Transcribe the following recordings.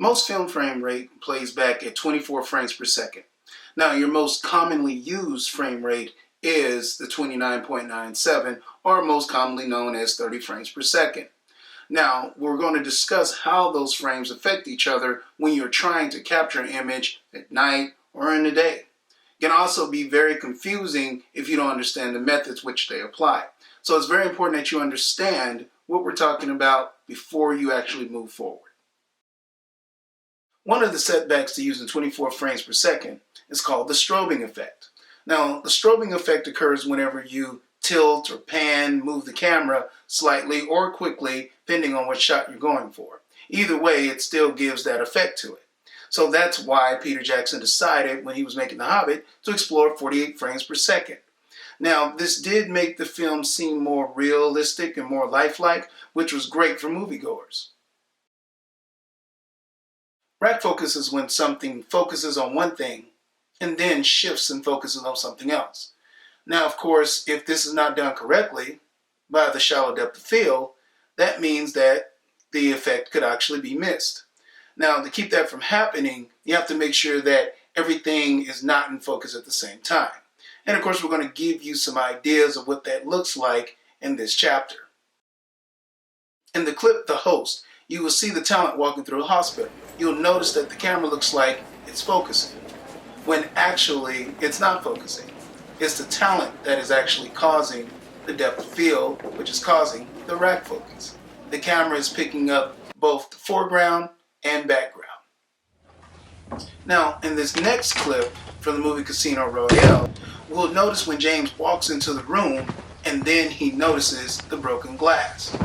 Most film frame rate plays back at 24 frames per second. Now, your most commonly used frame rate is the 29.97, or most commonly known as 30 frames per second. Now, we're going to discuss how those frames affect each other when you're trying to capture an image at night or in the day. It can also be very confusing if you don't understand the methods which they apply. So it's very important that you understand what we're talking about before you actually move forward. One of the setbacks to using 24 frames per second is called the strobing effect. Now, the strobing effect occurs whenever you tilt or pan, move the camera slightly or quickly, depending on what shot you're going for. Either way, it still gives that effect to it. So that's why Peter Jackson decided when he was making The Hobbit to explore 48 frames per second. Now, this did make the film seem more realistic and more lifelike, which was great for moviegoers. Rack focus is when something focuses on one thing and then shifts and focuses on something else. Now, of course, if this is not done correctly by the shallow depth of field, that means that the effect could actually be missed. Now, to keep that from happening, you have to make sure that everything is not in focus at the same time. And of course, we're going to give you some ideas of what that looks like in this chapter. In the clip, The Host, you will see the talent walking through a hospital. You'll notice that the camera looks like it's focusing, when actually it's not focusing. It's the talent that is actually causing the depth of field, which is causing the rack focus. The camera is picking up both the foreground and background. Now, in this next clip from the movie Casino Royale, we'll notice when James walks into the room and then he notices the broken glass.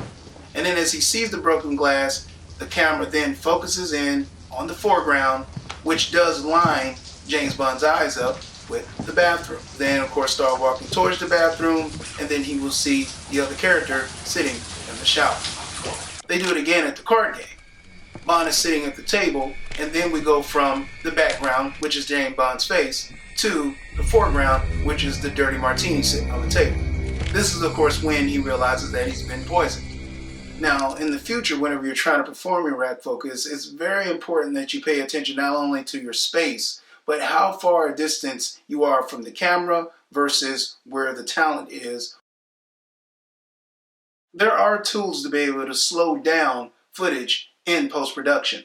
And then as he sees the broken glass, the camera then focuses in on the foreground, which does line James Bond's eyes up with the bathroom. Then, of course, start walking towards the bathroom, and then he will see the other character sitting in the shower. They do it again at the card game. Bond is sitting at the table, and then we go from the background, which is James Bond's face, to the foreground, which is the dirty martini sitting on the table. This is, of course, when he realizes that he's been poisoned. Now, in the future, whenever you're trying to perform your rack focus, it's very important that you pay attention not only to your space, but how far a distance you are from the camera versus where the talent is. There are tools to be able to slow down footage in post-production.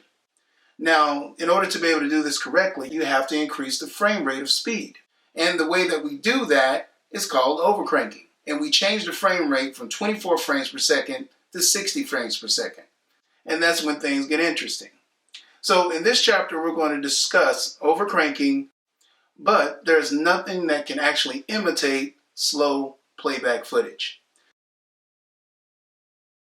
Now, in order to be able to do this correctly, you have to increase the frame rate of speed. And the way that we do that is called overcranking. And we change the frame rate from 24 frames per second to 60 frames per second. And that's when things get interesting. So in this chapter, we're going to discuss overcranking, but there's nothing that can actually imitate slow playback footage.